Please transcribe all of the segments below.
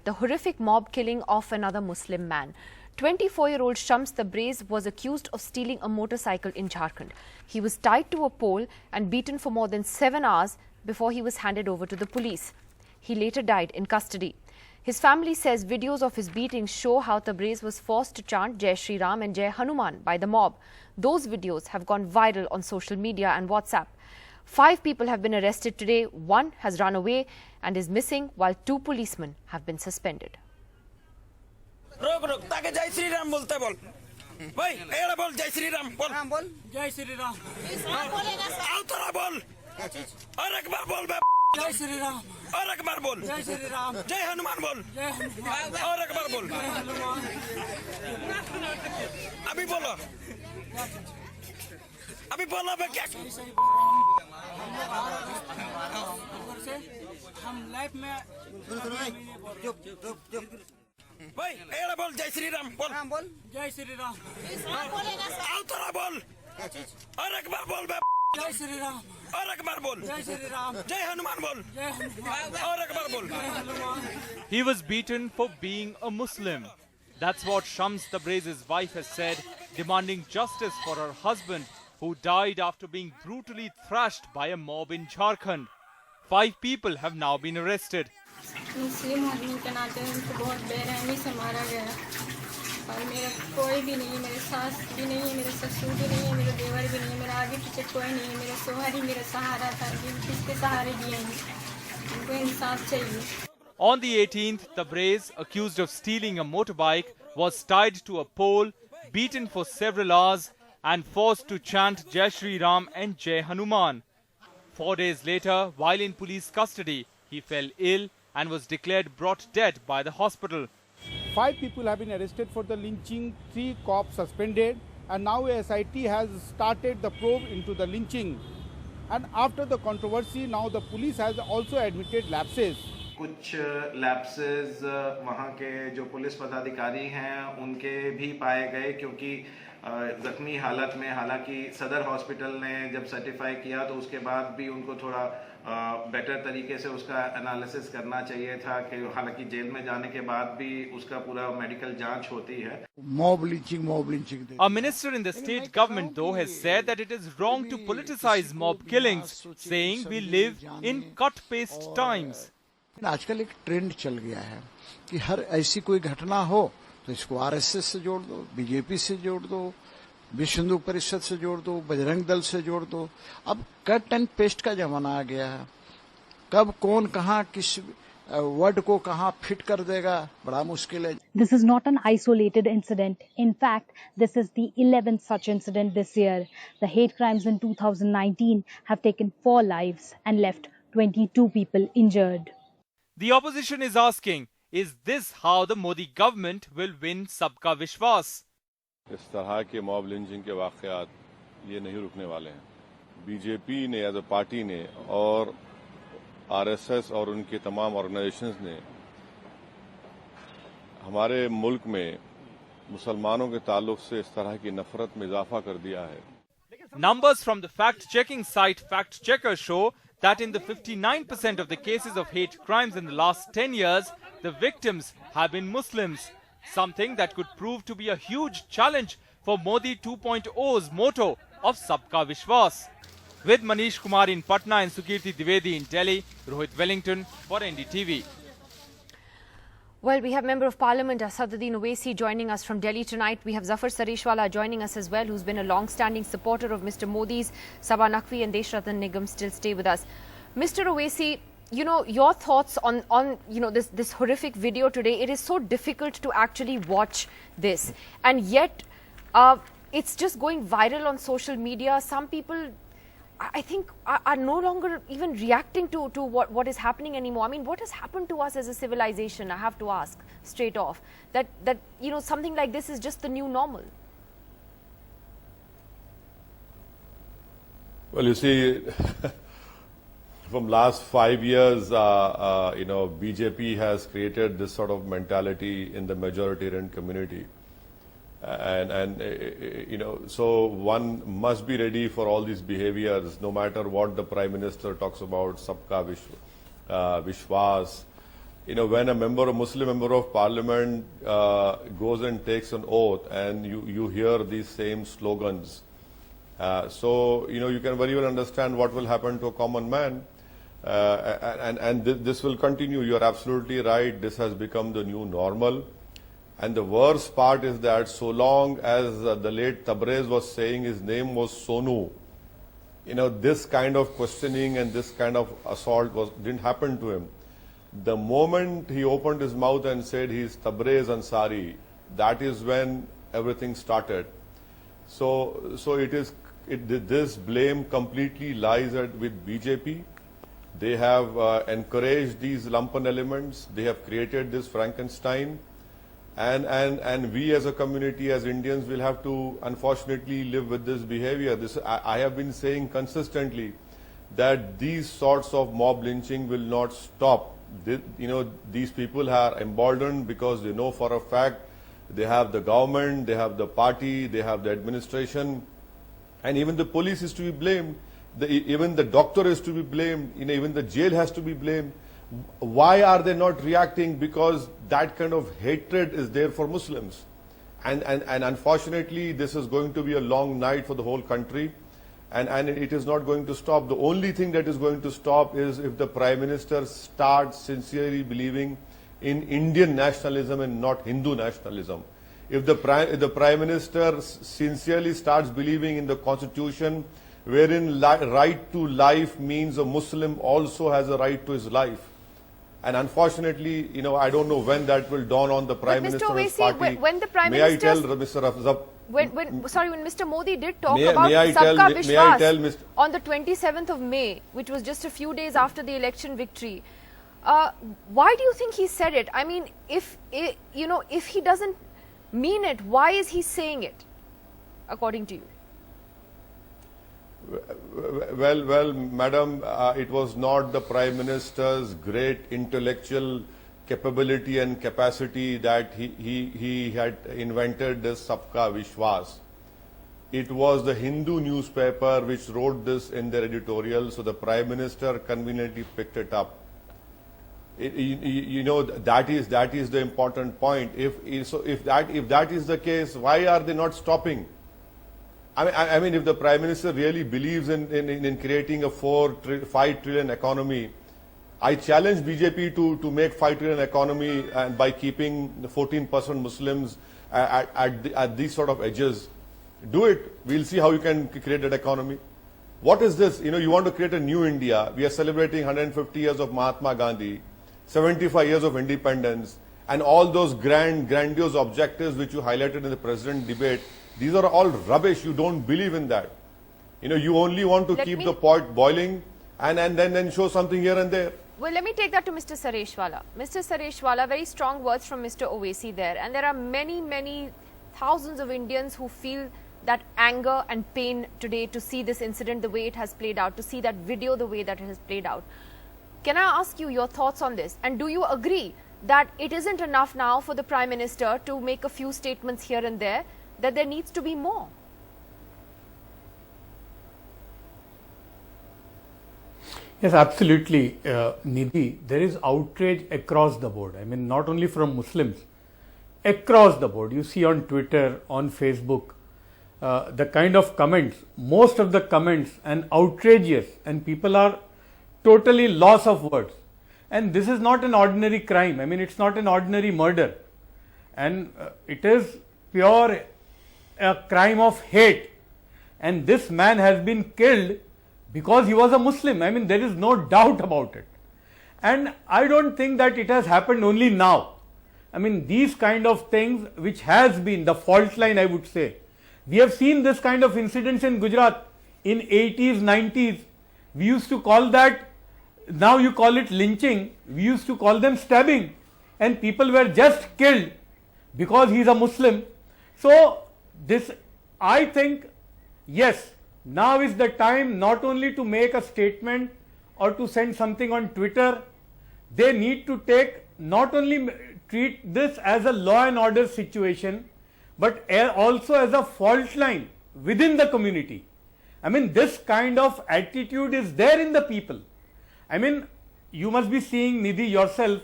The horrific mob killing of another Muslim man. 24-year-old Shams Tabriz was accused of stealing a motorcycle in Jharkhand. He was tied to a pole and beaten for more than 7 hours before he was handed over to the police. He later died in custody. His family says videos of his beatings show how Tabriz was forced to chant Jai Shri Ram and Jai Hanuman by the mob. Those videos have gone viral on social media and WhatsApp. 5 people have been arrested today, 1 has run away and is missing, while 2 policemen have been suspended. रोक रोक ताकि जय श्री राम बोलते बोल भाई एड़ा बोल जय श्री राम बोल जय श्री राम आओ तोरा बोल और एक बार बोल बे जय श्री राम और एक बार बोल जय श्री राम जय हनुमान बोल जय हनुमान और एक बार बोल अभी बोलो अभी बोलो बे क्या हम लाइफ में भाई एड़ा बोल जय श्री राम बोल जय श्री राम आओ तोरा बोल और एक बार बोल बे जय श्री राम और एक बार बोल जय श्री राम जय हनुमान बोल जय हनुमान और एक बार बोल He was beaten for being a Muslim. That's what Shams Tabriz's wife has said, demanding justice for her husband, who died after being brutally thrashed by a mob in Jharkhand. 5 people have now been arrested. मुस्लिम होने के नाते उनको बहुत बेरहमी से मारा गया और मेरा कोई भी नहीं है, मेरे सास भी नहीं है, मेरे ससुर भी नहीं है, मेरे देवर भी नहीं है, मेरा आगे पीछे कोई नहीं है, मेरा सोहर ही मेरा सहारा था, किसके सहारे दिए हैं, उनको इंसाफ चाहिए. On the 18th, Tabriz, accused of stealing a motorbike, was tied to a pole, beaten for several hours and forced to chant Jai Shri Ram and Jai Hanuman. 4 days later, while in police custody, he fell ill and was declared brought dead by the hospital. 5 people have been arrested for the lynching, 3 cops suspended, and now SIT has started the probe into the lynching. And after the controversy, now the police has also admitted lapses. कुछ lapses वहाँ के जो police पदाधिकारी हैं उनके भी पाए गए, क्योंकि जख्मी हालत में, हालांकि सदर हॉस्पिटल ने जब सर्टिफाई किया तो उसके बाद भी उनको थोड़ा बेटर तरीके से उसका एनालिसिस करना चाहिए था, कि हालांकि जेल में जाने के बाद भी उसका पूरा मेडिकल जांच होती है. Mob lynching. A minister in the state government, though, has said that it is wrong to politicize mob killings, saying we live in cut-paste times. आजकल एक ट्रेंड चल गया है कि हर ऐसी कोई घटना हो तो इसको आरएसएस से जोड़ दो, बीजेपी से जोड़ दो, विश्व हिंदू परिषद से जोड़ दो, बजरंग दल से जोड़ दो. अब कट एंड पेस्ट का जमाना आ गया है. कब कौन कहां किस वर्ड को कहां फिट कर देगा, बड़ा मुश्किल है. This is not an isolated incident. In fact, this is the 11th such incident this year. The hate crimes in 2019 have taken 4 lives and left 22 people injured. The opposition is asking, is this how the Modi government will win Sabka Vishwas? इस तरह के mob lynching के वाकयात ये नहीं रुकने वाले हैं. BJP ने एज अ पार्टी ने और आरएसएस और उनके तमाम ऑर्गेनाइजेशंस ने हमारे मुल्क में मुसलमानों के ताल्लुक से इस तरह की नफरत में इजाफा कर दिया है. Numbers from the fact-checking site Fact Checker show that in the 59% of the cases of hate crimes in the last 10 years, the victims have been Muslims, something that could prove to be a huge challenge for Modi 2.0's motto of Sabka Vishwas. With Manish Kumar in Patna and Sukirti Dwivedi in Delhi, Rohit Wellington for NDTV. Well, we have Member of Parliament Asaduddin Owaisi joining us from Delhi tonight. We have Zafar Sarishwala joining us as well, who's been a long-standing supporter of Mr. Modi's. Sabha Naqvi and Deshratan Nigam still stay with us. Mr. Owaisi, you know, your thoughts on this horrific video today. It is so difficult to actually watch this, and yet it's just going viral on social media. Some people, I think, are no longer even reacting to what is happening anymore. I mean, what has happened to us as a civilization? I have to ask straight off that something like this is just the new normal. Well, you see, from last 5 years, BJP has created this sort of mentality in the majoritarian community. So one must be ready for all these behaviors, no matter what the Prime Minister talks about, Sabka Vishwas. when a Muslim member of parliament goes and takes an oath and you hear these same slogans, so you can very well understand what will happen to a common man. And this will continue. You are absolutely right. This has become the new normal. And the worst part is that so long as the late Tabrez was saying his name was Sonu, this kind of questioning and this kind of assault didn't happen to him. The moment he opened his mouth and said he's Tabrez Ansari, that is when everything started. So this blame completely lies with BJP. They have encouraged these lumpen elements. They have created this Frankenstein. And we as a community, as Indians, will have to unfortunately live with this behavior. I have been saying consistently that these sorts of mob lynching will not stop. These people are emboldened because they know for a fact they have the government, they have the party, they have the administration, and even the police is to be blamed. Even the doctor is to be blamed. Even the jail has to be blamed. Why are they not reacting? Because that kind of hatred is there for Muslims. And unfortunately, this is going to be a long night for the whole country. And it is not going to stop. The only thing that is going to stop is if the Prime Minister starts sincerely believing in Indian nationalism and not Hindu nationalism. If the Prime Minister sincerely starts believing in the Constitution, wherein right to life means a Muslim also has a right to his life. And unfortunately, I don't know when that will dawn on the Prime Minister and his party. When the Prime May I Minister... tell Mr. Afzab... when Mr. Modi did talk about Sabka Vishwas on the 27th of May, which was just a few days after the election victory, why do you think he said it? I mean, if he doesn't mean it, why is he saying it, according to you? Well, madam, it was not the Prime Minister's great intellectual capability and capacity that he had invented this Sabka Vishwas. It was the Hindu newspaper which wrote this in their editorial, so the Prime Minister conveniently picked it up. That is the important point. If that is the case, why are they not stopping? I mean, if the Prime Minister really believes in creating a 5 trillion economy, I challenge BJP to make 5 trillion economy and by keeping 14% Muslims at these sort of edges. Do it. We'll see how you can create that economy. What is this? You want to create a new India. We are celebrating 150 years of Mahatma Gandhi, 75 years of independence, and all those grandiose objectives which you highlighted in the President debate. These are all rubbish. You don't believe in that. You only want to keep the pot boiling and then show something here and there. Well, let me take that to Mr. Sareshwala. Mr. Sareshwala, very strong words from Mr. Owaisi there. And there are many thousands of Indians who feel that anger and pain today to see this incident the way it has played out, to see that video the way that it has played out. Can I ask you your thoughts on this? And do you agree that it isn't enough now for the Prime Minister to make a few statements here and there, that there needs to be more? Yes, absolutely, Nidhi. There is outrage across the board. I mean, not only from Muslims, across the board. You see on Twitter, on Facebook, the kind of comments, most of the comments and outrageous, and people are totally loss of words. And this is not an ordinary crime. I mean, it's not an ordinary murder. And it is pure a crime of hate. And this man has been killed because he was a Muslim. I mean, there is no doubt about it. And I don't think that it has happened only now. I mean, these kind of things which has been the fault line, I would say. We have seen this kind of incidents in Gujarat in 80s, 90s. We used to call that, now you call it lynching. We used to call them stabbing. And people were just killed because he is a Muslim. So, this, I think, yes, now is the time not only to make a statement or to send something on Twitter. They need to take, not only treat this as a law and order situation, but also as a fault line within the community. I mean, this kind of attitude is there in the people. I mean, you must be seeing, Nidhi, yourself,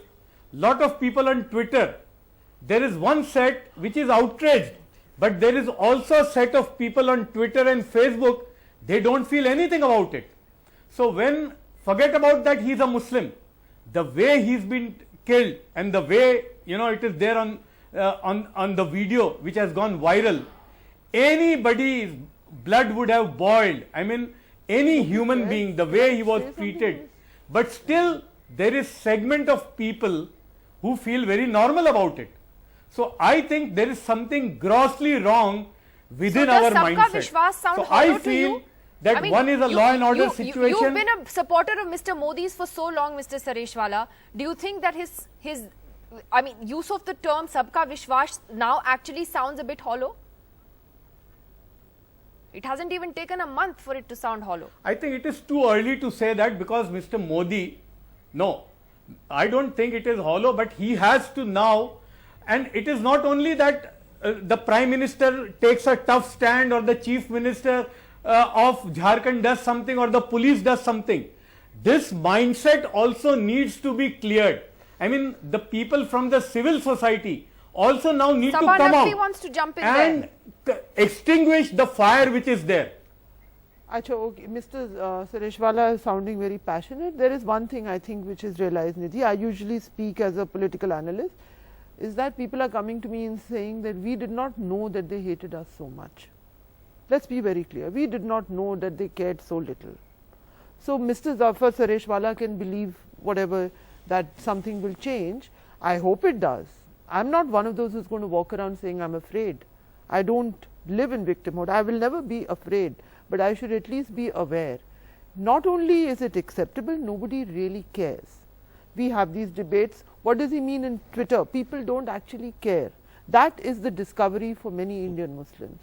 lot of people on Twitter, there is one set which is outraged, but there is also a set of people on Twitter and Facebook, they don't feel anything about it. So when, forget about that he's a Muslim, the way he's been killed and the way, it is there on the video which has gone viral, anybody's blood would have boiled. I mean, any human being, the way he was treated. But still, there is segment of people who feel very normal about it. So I think there is something grossly wrong within our mindset. Vishwas sound so hollow I feel to you? that one is a law and order situation. You've been a supporter of Mr. Modi's for so long, Mr. Sareshwala. Do you think that his use of the term Sabka Vishwas now actually sounds a bit hollow? It hasn't even taken a month for it to sound hollow. I think it is too early to say that, because Mr. Modi, no, I don't think it is hollow, but he has to now, and it is not only that the Prime Minister takes a tough stand or the Chief Minister of Jharkhand does something or the police does something. This mindset also needs to be cleared. I mean, the people from the civil society also now need to come out wants to jump in and extinguish the fire which is there. Achha, okay. Mr. Sareshwala is sounding very passionate. There is one thing I think which is realized, Nidhi. I usually speak as a political analyst, is that people are coming to me and saying that we did not know that they hated us so much. Let's be very clear. We did not know that they cared so little. So Mr. Zafar Sareshwala can believe whatever, that something will change. I hope it does. I'm not one of those who's going to walk around saying I'm afraid. I don't live in victimhood. I will never be afraid, but I should at least be aware. Not only is it acceptable, nobody really cares. We have these debates. What does he mean in Twitter? People don't actually care. That is the discovery for many Indian Muslims,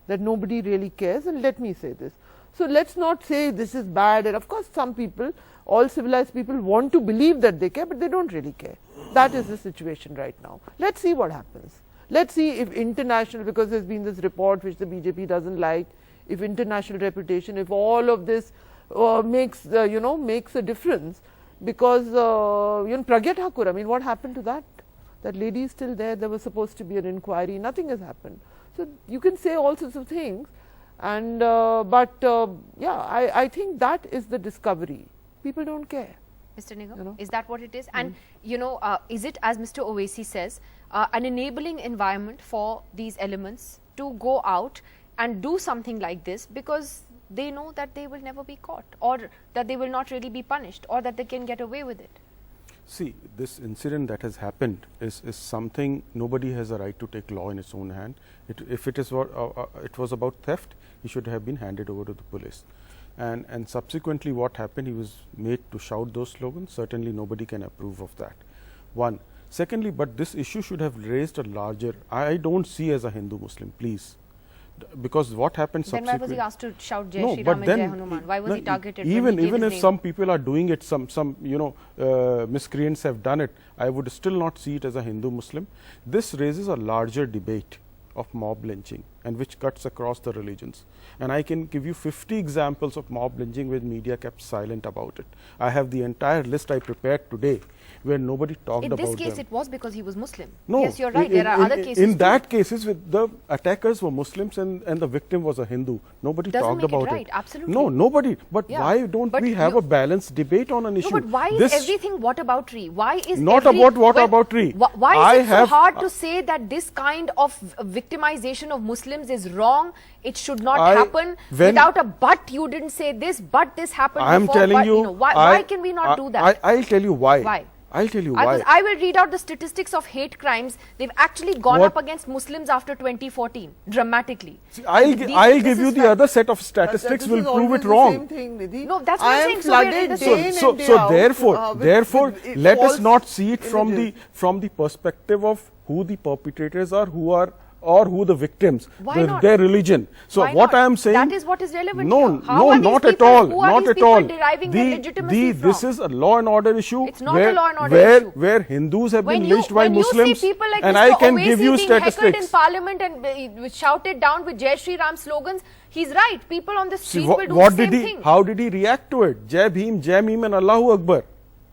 that nobody really cares. And let me say this. So let's not say this is bad. And of course, some people, all civilized people, want to believe that they care, but they don't really care. That is the situation right now. Let's see what happens. Let's see if international, because there's been this report which the BJP doesn't like, if international reputation, if all of this makes a difference, because Pragya Thakur, I mean, what happened to that? That lady is still there. There was supposed to be an inquiry. Nothing has happened. So you can say all sorts of things, and I think that is the discovery. People don't care. Mr. Nigam, is that what it is? And is it, as Mr. Owaisi says, an enabling environment for these elements to go out and do something like this, because they know that they will never be caught, or that they will not really be punished, or that they can get away with it? See, this incident that has happened is something nobody has a right to take law in its own hand. If it was about theft, he should have been handed over to the police. And subsequently what happened, he was made to shout those slogans. Certainly nobody can approve of that. One. Secondly, but this issue should have raised a larger, I don't see as a Hindu Muslim, please. Because what happened subsequently. Then why was he asked to shout Jai Shri Ram and Jai Hanuman? Why was he targeted? Even if some people are doing it, some miscreants have done it, I would still not see it as a Hindu Muslim. This raises a larger debate of mob lynching, and which cuts across the religions. And I can give you 50 examples of mob lynching where media kept silent about it. I have the entire list I prepared today where nobody talked about them. In this case, it was because he was Muslim. No, yes, you're right. There are other cases. In that cases, the attackers were Muslims and the victim was a Hindu. Nobody talked about it. Right, absolutely. No, nobody. But why don't we have a balanced debate on an issue? No, but why is everything whataboutery? Why is not about whataboutery? Why is it so hard to say that this kind of victimization of Muslims is wrong? It should not happen. Without a but, you didn't say this, but this happened I'm before. telling you, why can we not do that? I'll tell you why. Why? I'll tell you why. I will read out the statistics of hate crimes. They've actually gone up against Muslims after 2014, dramatically. See, I'll give you the other set of statistics will prove it wrong. No, that's what I'm saying. So therefore, let us not see it from the perspective of who the perpetrators are, who the victims, their religion. So what I am saying, that is what is relevant. No, not at all. Not at all. This is a law and order issue. It's not a law and order issue. Where Hindus have been lynched by Muslims, when you see people like and Mr. I can Owaisi give you being heckled statistics in Parliament and shouted down with Jai Shri Ram slogans, he's right. People on the street will do the same thing. How did he react to it? Jai Bhim, Jai Meem, and Allahu Akbar.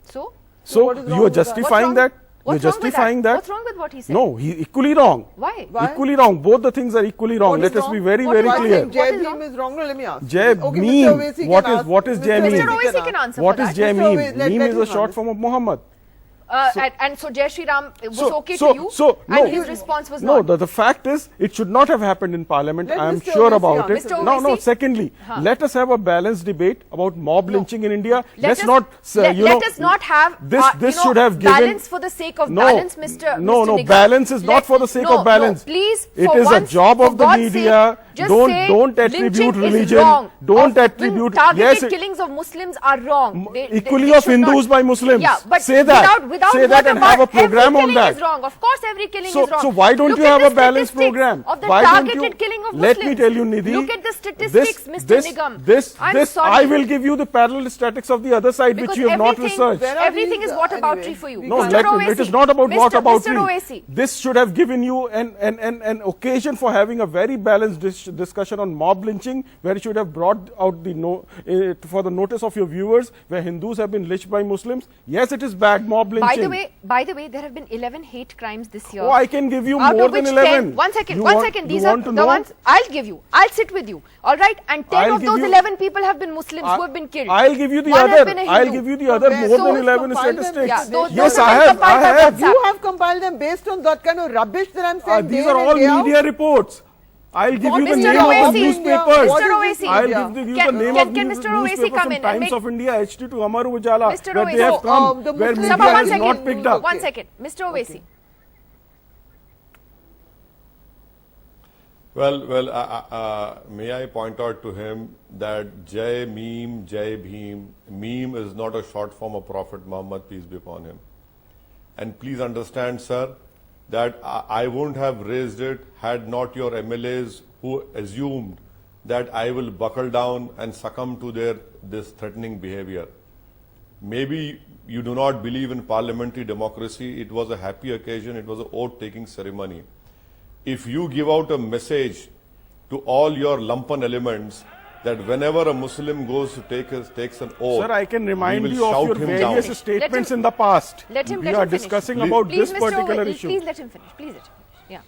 So you are justifying that? What's You're wrong with justifying that. What's wrong with what he said? No, he equally wrong. Why? Equally wrong. Both the things are equally wrong. Let us be very, very clear. Jai Bhim is wrong. No, let me ask. Jai Okay, Meme. Mr. Owaisi can What is ask. Jai Meme? Mr. Owaisi can answer What for is that. Jai Mr. Meme? Owaisi, let Meme is him a short answer. form of Muhammad. And so Jai Shri Ram was okay no, to you, no, and his response was no. not. The fact is, it should not have happened in Parliament. Let I am Mr. sure Owaisi about it. answer. Mr. No. Owaisi? Secondly, let us have a balanced debate about mob lynching in India. Let's not. Let us not have this should have given balance for the sake of balance, Mr. No, Nigam. balance is not for the sake of balance. No, please, it for is once, a job for of the God's media. Sake, just say Don't attribute lynching is religion. wrong. Don't When attribute. targeted Yes, killings of Muslims are wrong. equally they of should Hindus not. by Muslims. Yeah, but say that. Without say that and what have a about program every on killing that. is wrong. Of course, every killing So, is wrong. so why don't Look you at have the a balanced statistics program? of the Why don't targeted you? killing of Let Muslims. me tell you, Nidhi. Look at the statistics, Mr. Nigam. I'm sorry. I will give you the parallel statistics of the other side, Because which you have not researched. Everything is whataboutery for you. No, Mr. it is Owaisi. not about Mr. whataboutery. Owaisi. This should have given you an occasion for having a very balanced discussion on mob lynching, where it should have brought out for the notice of your viewers, where Hindus have been lynched by Muslims. Yes, it is bad mob lynching. By the way, there have been 11 hate crimes this year. Oh, I can give you out more of than which 11. 10, one second. These you are want to the know? ones I'll give you. I'll sit with you. All right? And 10 I'll of give those you- 11 people have been Muslims who have been killed. I'll give you the One has other. been a I'll Hindu. give you the other more So than 11 compile them. statistics. Yeah, those Yes, have I been have. compiled by WhatsApp. You have compiled them based on that kind of rubbish that I'm saying. These day are in all and day out. media reports. I'll give you the Mr. name of the Owaisi, newspapers. What Mr. is this Owaisi, I'll media? give you Can- the name can- of can the Mr. Owaisi newspapers come from in and Times make- of India, HT to Amar Ujala, Mr. where they Owaisi. have come, the where Muslims media Sabha, one has not second. picked up. One second. Mr. Owaisi. Well, may I point out to him that Jai Meme, Jai Bhim, meme is not a short form of Prophet Muhammad, peace be upon him. And please understand, sir, that I wouldn't have raised it had not your MLAs who assumed that I will buckle down and succumb to this threatening behavior. Maybe you do not believe in parliamentary democracy. It was a happy occasion. It was an oath-taking ceremony. If you give out a message to all your lumpen elements that whenever a Muslim goes to takes an oath, Sir, I can remind we will you of shout your him various down. statements in the past. Let him We let are him finish. discussing Please- about Please, this Mr. particular Owaisi, issue. please let him finish. Please let him finish.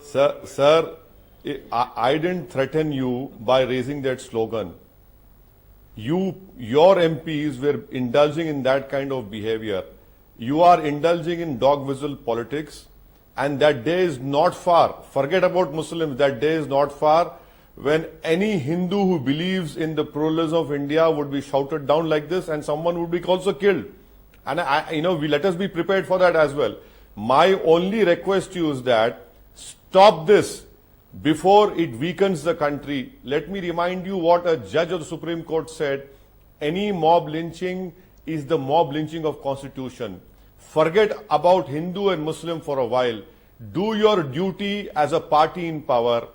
Yeah. Sir, I didn't threaten you by raising that slogan. Your MPs were indulging in that kind of behavior. You are indulging in dog whistle politics, and that day is not far. Forget about Muslims. That day is not far when any Hindu who believes in the pluralism of India would be shouted down like this, and someone would be also killed. And let us be prepared for that as well. My only request to you is that stop this before it weakens the country. Let me remind you what a judge of the Supreme Court said. Any mob lynching is the mob lynching of Constitution. Forget about Hindu and Muslim for a while. Do your duty as a party in power.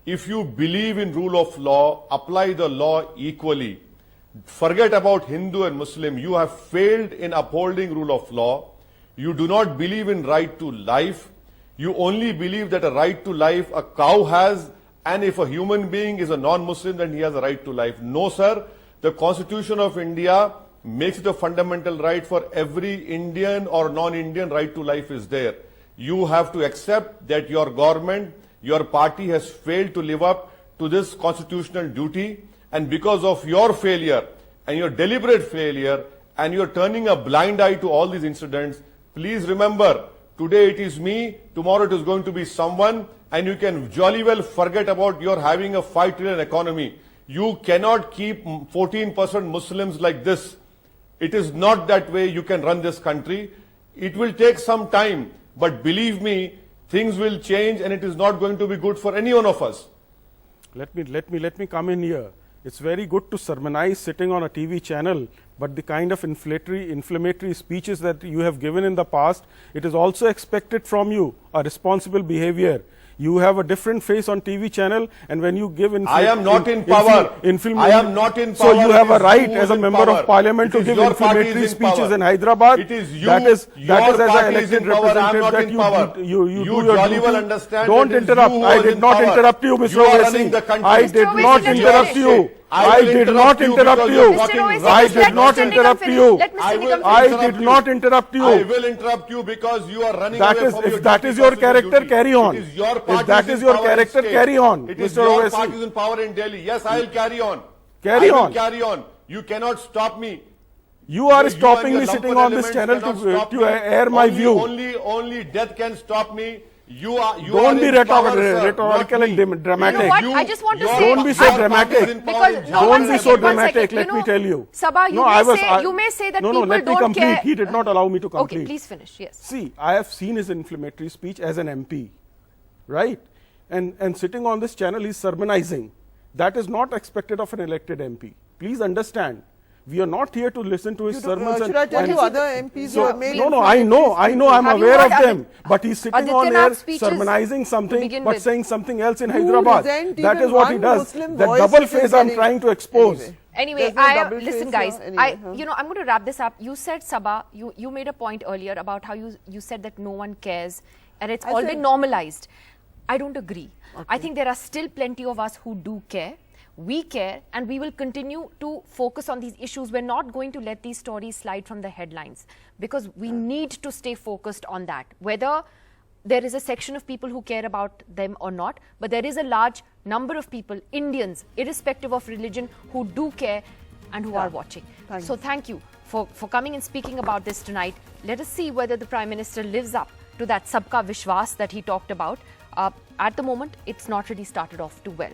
If you believe in rule of law, apply the law equally. Forget about Hindu and Muslim. You have failed in upholding rule of law. You do not believe in right to life. You only believe that a right to life a cow has, and if a human being is a non-Muslim, then he has a right to life. No, sir. The Constitution of India makes it a fundamental right for every Indian or non-Indian. Right to life is there. You have to accept that your government, your party has failed to live up to this constitutional duty, and because of your failure and your deliberate failure, and you're turning a blind eye to all these incidents, please remember, today it is me, tomorrow it is going to be someone, and you can jolly well forget about your having a 5 trillion economy. You cannot keep 14% Muslims like this. It is not that way you can run this country. It will take some time, but believe me, things will change, and it is not going to be good for any one of us. Let me come in here. It's very good to sermonize sitting on a TV channel, but the kind of inflammatory speeches that you have given in the past, it is also expected from you a responsible behavior. You have a different face on TV channel, and when you give I am not in power. I am not in power. So you have a right Who as is a in member power? of parliament It to is give your party inflammatory is in speeches power. in Hyderabad. It is you. That is Your as an party is elected in power. I am representative not that in power. you You do your jolly well duty. understand Don't that it is interrupt. you who I is did in not power. interrupt you, Mr. You are Owaisi. running the country. I Mr. did Owaisi, not let him interrupt finish. you. I did not interrupt you. Mr. Oaisi, I just let did not Mr. Nigam interrupt finish. you. Let Mr. Nigam I finish. did not interrupt you. I will interrupt you because you are running That away is, from your if that duty, is your constitutional character, duty. carry on. It is your If party that in is your power in character, state. carry on, It is Mr. your Owaisi. party in power in Delhi. Yes, I will carry on. Carry I will on. carry on. You cannot stop me. You are You stopping and your me sitting lumpen on this channel elements cannot stop to me. air my view. Only death can stop me. You are Don't be in power, sir, rhetorical not and me. dramatic. You know what? I just want to say. Don't be so dramatic. Because Don't be so one dramatic. second. Let me tell you. Sabha, No, you may say that no, people let me don't complete. care. He did not allow me to complete. Okay, please finish. Yes. See, I have seen his inflammatory speech as an MP, right? And sitting on this channel, he's sermonizing. That is not expected of an elected MP. Please understand. We are not here to listen to his sermons. Should I tell you other MPs who have made I know, I'm Have you aware heard of them. But he's sitting on Aditya air, Nath's speeches sermonizing to something, begin but with? saying something else in Who Hyderabad. resent That even is what he one does. Muslim The voice double which is face I'm getting- trying to expose. Anyway, There's no double listen, face guys. here anyway, I'm going to wrap this up. You said, Sabha, you made a point earlier about how you said that no one cares, and it's all been normalized. I don't agree. I think there are still plenty of us who do care. We care, and we will continue to focus on these issues. We're not going to let these stories slide from the headlines because we need to stay focused on that. Whether there is a section of people who care about them or not, but there is a large number of people, Indians, irrespective of religion, who do care and who are watching. So thank you for coming and speaking about this tonight. Let us see whether the Prime Minister lives up to that Sabka Vishwas that he talked about. At the moment, it's not really started off too well.